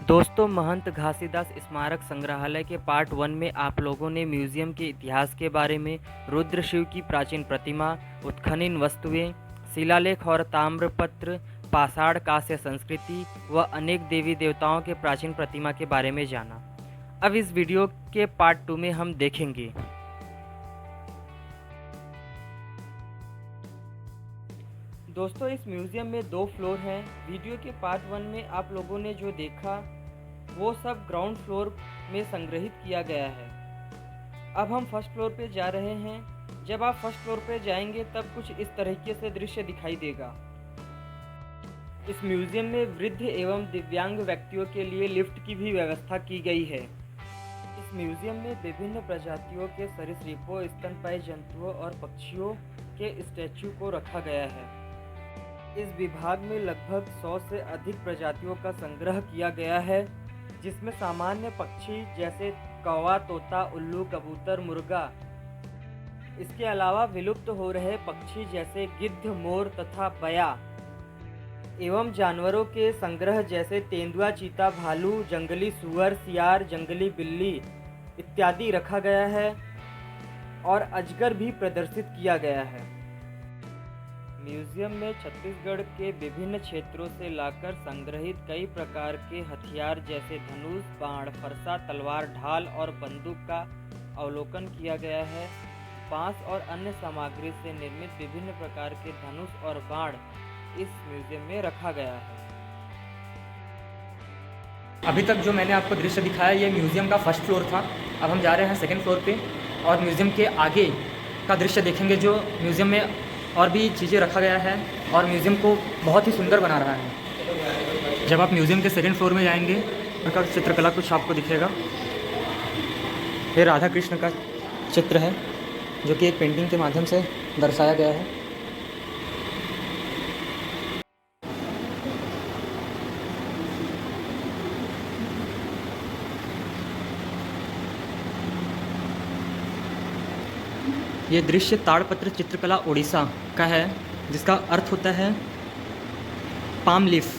दोस्तों, महंत घासीदास स्मारक संग्रहालय के पार्ट 1 में आप लोगों ने म्यूजियम के इतिहास के बारे में, रुद्र शिव की प्राचीन प्रतिमा, उत्खनन वस्तुएं, शिलालेख और ताम्रपत्र, पाषाण कांस्य संस्कृति व अनेक देवी देवताओं के प्राचीन प्रतिमा के बारे में जाना। अब इस वीडियो के पार्ट 2 में हम देखेंगे दोस्तों, इस म्यूज़ियम में 2 फ्लोर हैं। वीडियो के पार्ट 1 में आप लोगों ने जो देखा वो सब ग्राउंड फ्लोर में संग्रहित किया गया है। अब हम फर्स्ट फ्लोर पे जा रहे हैं। जब आप फर्स्ट फ्लोर पे जाएंगे तब कुछ इस तरीके से दृश्य दिखाई देगा। इस म्यूज़ियम में वृद्ध एवं दिव्यांग व्यक्तियों के लिए लिफ्ट की भी व्यवस्था की गई है। इस म्यूज़ियम में विभिन्न प्रजातियों के सरीसृपों, स्तनपायी जंतुओं और पक्षियों के स्टैचू को रखा गया है। इस विभाग में लगभग 100 से अधिक प्रजातियों का संग्रह किया गया है, जिसमें सामान्य पक्षी जैसे कौवा, तोता, उल्लू, कबूतर, मुर्गा, इसके अलावा विलुप्त हो रहे पक्षी जैसे गिद्ध, मोर तथा बया एवं जानवरों के संग्रह जैसे तेंदुआ, चीता, भालू, जंगली सूअर, सियार, जंगली बिल्ली इत्यादि रखा गया है और अजगर भी प्रदर्शित किया गया है। म्यूजियम में छत्तीसगढ़ के विभिन्न क्षेत्रों से लाकर संग्रहित कई प्रकार के हथियार जैसे धनुष, बाण, फरसा, तलवार, ढाल और बंदूक का अवलोकन किया गया है। बांस और अन्य सामग्री से निर्मित विभिन्न प्रकार के धनुष और बाण इस म्यूजियम में रखा गया है। अभी तक जो मैंने आपको दृश्य दिखाया ये म्यूज़ियम का फर्स्ट फ्लोर था। अब हम जा रहे हैं सेकंड फ्लोर पे और म्यूज़ियम के आगे का दृश्य देखेंगे, जो म्यूज़ियम में और भी चीज़ें रखा गया है और म्यूज़ियम को बहुत ही सुंदर बना रहा है। जब आप म्यूज़ियम के सेकंड फ्लोर में जाएंगे उनका चित्रकला कुछ आपको दिखेगा। ये राधा कृष्ण का चित्र है जो कि एक पेंटिंग के माध्यम से दर्शाया गया है। ये दृश्य ताड़पत्र चित्रकला ओडिशा का है, जिसका अर्थ होता है पाम लीफ।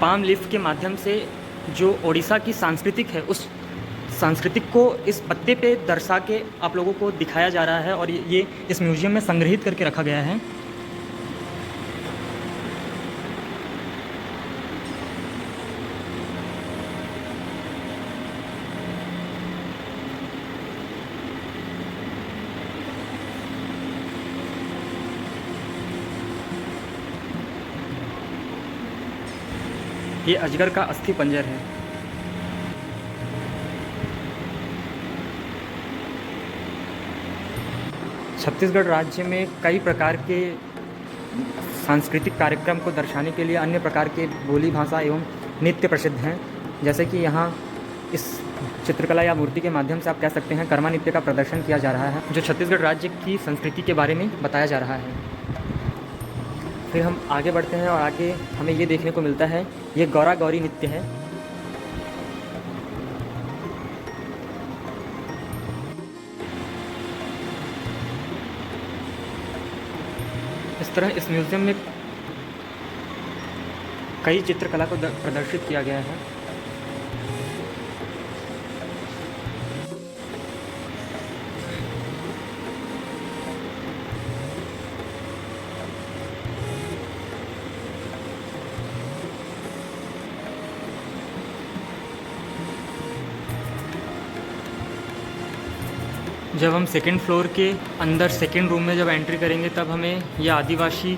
पाम लीफ के माध्यम से जो ओडिशा की सांस्कृतिक है, उस सांस्कृतिक को इस पत्ते पे दर्शा के आप लोगों को दिखाया जा रहा है और ये इस म्यूज़ियम में संग्रहित करके रखा गया है। ये अजगर का अस्थि पंजर है। छत्तीसगढ़ राज्य में कई प्रकार के सांस्कृतिक कार्यक्रम को दर्शाने के लिए अन्य प्रकार के बोली भाषा एवं नृत्य प्रसिद्ध हैं। जैसे कि यहाँ इस चित्रकला या मूर्ति के माध्यम से आप कह सकते हैं कर्मा नृत्य का प्रदर्शन किया जा रहा है, जो छत्तीसगढ़ राज्य की संस्कृति के बारे में बताया जा रहा है। फिर हम आगे बढ़ते हैं और आगे हमें ये देखने को मिलता है, ये गौरा गौरी नृत्य है। इस तरह इस म्यूज़ियम में कई चित्रकला को प्रदर्शित किया गया है। जब हम सेकंड फ्लोर के अंदर सेकंड रूम में जब एंट्री करेंगे तब हमें यह आदिवासी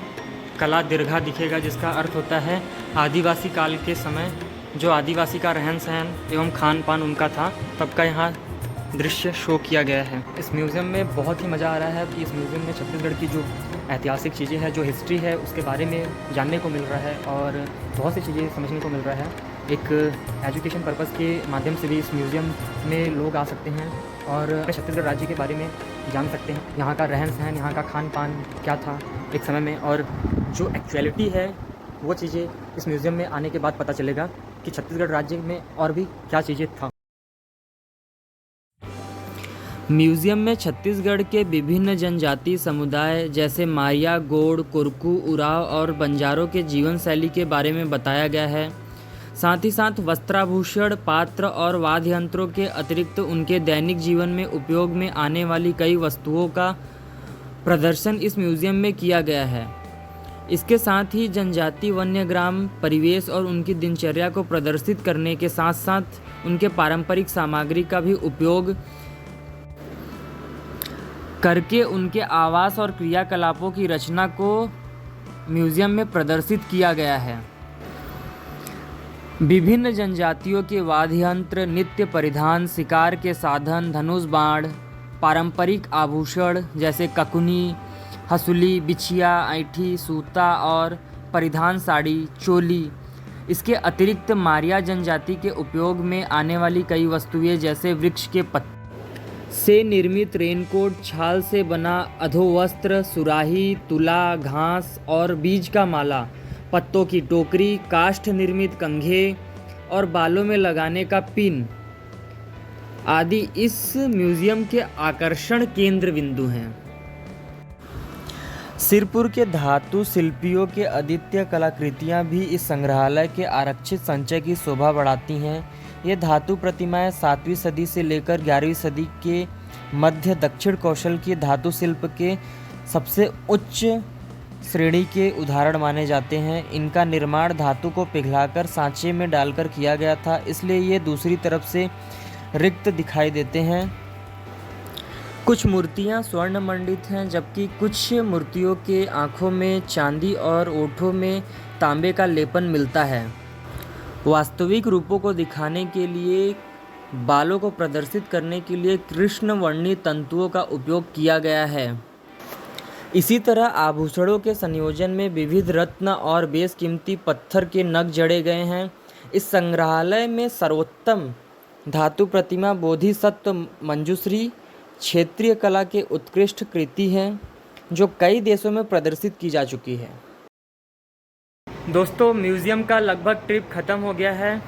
कला दीर्घा दिखेगा, जिसका अर्थ होता है आदिवासी काल के समय जो आदिवासी का रहन सहन एवं खान पान उनका था, तब का यहाँ दृश्य शो किया गया है। इस म्यूज़ियम में बहुत ही मज़ा आ रहा है कि इस म्यूज़ियम में छत्तीसगढ़ की जो ऐतिहासिक चीज़ें हैं, जो हिस्ट्री है, उसके बारे में जानने को मिल रहा है और बहुत सी चीज़ें समझने को मिल रहा है। एक एजुकेशन पर्पज़ के माध्यम से भी इस म्यूज़ियम में लोग आ सकते हैं और छत्तीसगढ़ राज्य के बारे में जान सकते हैं, यहाँ का रहन सहन, यहाँ का खान पान क्या था एक समय में, और जो एक्चुअलिटी है वो चीज़ें इस म्यूज़ियम में आने के बाद पता चलेगा कि छत्तीसगढ़ राज्य में और भी क्या चीज़ें था। म्यूजियम में छत्तीसगढ़ के विभिन्न जनजाति समुदाय जैसे मारिया, गोंड, कुरकू, उराव और बंजारों के जीवन शैली के बारे में बताया गया है। साथ ही साथ वस्त्राभूषण, पात्र और वाद्य यंत्रों के अतिरिक्त उनके दैनिक जीवन में उपयोग में आने वाली कई वस्तुओं का प्रदर्शन इस म्यूज़ियम में किया गया है। इसके साथ ही जनजाति वन्यग्राम परिवेश और उनकी दिनचर्या को प्रदर्शित करने के साथ साथ उनके पारंपरिक सामग्री का भी उपयोग करके उनके आवास और क्रियाकलापों की रचना को म्यूज़ियम में प्रदर्शित किया गया है। विभिन्न जनजातियों के वाद्य यंत्र, नित्य परिधान, शिकार के साधन, धनुष बाण, पारंपरिक आभूषण जैसे ककुनी, हसूली, बिछिया, ऐठी, सूता और परिधान साड़ी, चोली। इसके अतिरिक्त मारिया जनजाति के उपयोग में आने वाली कई वस्तुएं जैसे वृक्ष के पत्ते से निर्मित रेनकोट, छाल से बना अधोवस्त्र, सुराही, तुला, घास और बीज का माला, पत्तों की टोकरी, काष्ठ निर्मित कंघे और बालों में लगाने का पिन आदि इस म्यूज़ियम के आकर्षण केंद्र बिंदु हैं। सिरपुर के धातु शिल्पियों के अद्वितीय कलाकृतियाँ भी इस संग्रहालय के आरक्षित संचय की शोभा बढ़ाती हैं। ये धातु प्रतिमाएं 7वीं सदी से लेकर 11वीं सदी के मध्य दक्षिण कौशल की धातु शिल्प के सबसे उच्च श्रेणी के उदाहरण माने जाते हैं। इनका निर्माण धातु को पिघलाकर सांचे में डालकर किया गया था, इसलिए ये दूसरी तरफ से रिक्त दिखाई देते हैं। कुछ मूर्तियां स्वर्ण मंडित हैं, जबकि कुछ मूर्तियों के आँखों में चांदी और ओठों में तांबे का लेपन मिलता है। वास्तविक रूपों को दिखाने के लिए, बालों को प्रदर्शित करने के लिए कृष्ण वर्णी तंतुओं का उपयोग किया गया है। इसी तरह आभूषणों के संयोजन में विविध रत्न और बेशकीमती पत्थर के नग जड़े गए हैं। इस संग्रहालय में सर्वोत्तम धातु प्रतिमा बोधिसत्व मंजूश्री क्षेत्रीय कला के उत्कृष्ट कृति है, जो कई देशों में प्रदर्शित की जा चुकी है। दोस्तों, म्यूज़ियम का लगभग ट्रिप ख़त्म हो गया है।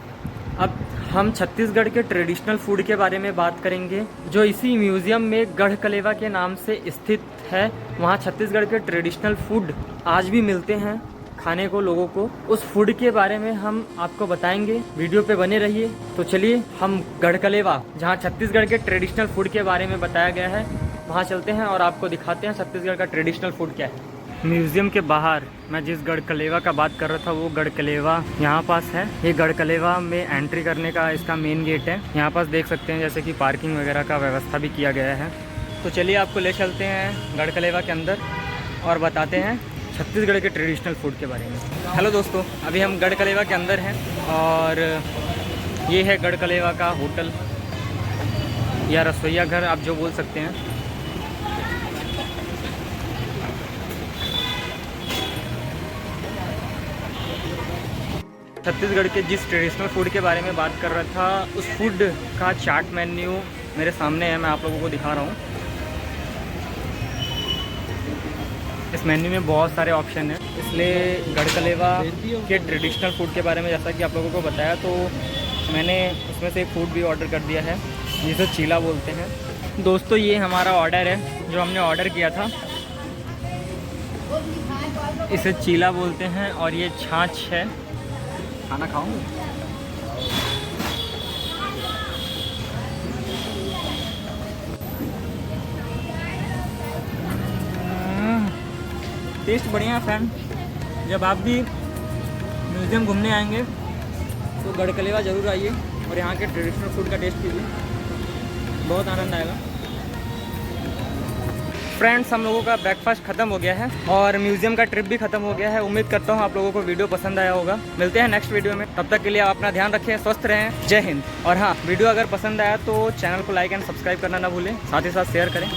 अब हम छत्तीसगढ़ के ट्रेडिशनल फूड के बारे में बात करेंगे, जो इसी म्यूज़ियम में गढ़कलेवा के नाम से स्थित है। वहाँ छत्तीसगढ़ के ट्रेडिशनल फूड आज भी मिलते हैं खाने को लोगों को। उस फूड के बारे में हम आपको बताएंगे, वीडियो पे बने रहिए। तो चलिए हम गढ़कलेवा, जहाँ छत्तीसगढ़ के ट्रेडिशनल फूड के बारे में बताया गया है, वहाँ चलते हैं और आपको दिखाते हैं छत्तीसगढ़ का ट्रेडिशनल फूड क्या है। म्यूज़ियम के बाहर मैं जिस गढ़कलेवा का बात कर रहा था, वो गढ़कलेवा यहाँ पास है। ये गढ़कलेवा में एंट्री करने का इसका मेन गेट है। यहाँ पास देख सकते हैं जैसे कि पार्किंग वगैरह का व्यवस्था भी किया गया है। तो चलिए आपको ले चलते हैं गढ़कलेवा के अंदर और बताते हैं छत्तीसगढ़ के ट्रेडिशनल फूड के बारे में। हेलो दोस्तों, अभी हम गढ़कलेवा के अंदर हैं और ये है गढ़कलेवा का होटल या रसोईया घर, आप जो बोल सकते हैं। छत्तीसगढ़ के जिस ट्रेडिशनल फूड के बारे में बात कर रहा था, उस फूड का चार्ट मेन्यू मेरे सामने है, मैं आप लोगों को दिखा रहा हूँ। इस मेन्यू में बहुत सारे ऑप्शन हैं, इसलिए गढ़कलेवा के ट्रेडिशनल फूड के बारे में जैसा कि आप लोगों को बताया, तो मैंने उसमें से एक फूड भी ऑर्डर कर दिया है, जिसे चीला बोलते हैं। दोस्तों, ये हमारा ऑर्डर है जो हमने ऑर्डर किया था, इसे चीला बोलते हैं और ये छाछ है। खाना खाऊं? टेस्ट बढ़िया है फ्रेंड। जब आप भी म्यूज़ियम घूमने आएंगे तो गढ़कलेवा ज़रूर आइए और यहाँ के ट्रेडिशनल फूड का टेस्ट कीजिए, बहुत आनंद आएगा। फ्रेंड्स, हम लोगों का ब्रेकफास्ट ख़त्म हो गया है और म्यूज़ियम का ट्रिप भी ख़त्म हो गया है। उम्मीद करता हूँ आप लोगों को वीडियो पसंद आया होगा। मिलते हैं नेक्स्ट वीडियो में, तब तक के लिए आप अपना ध्यान रखें, स्वस्थ रहें। जय हिंद। और हाँ, वीडियो अगर पसंद आया तो चैनल को लाइक एंड सब्सक्राइब करना ना भूलें, साथ ही साथ शेयर करें।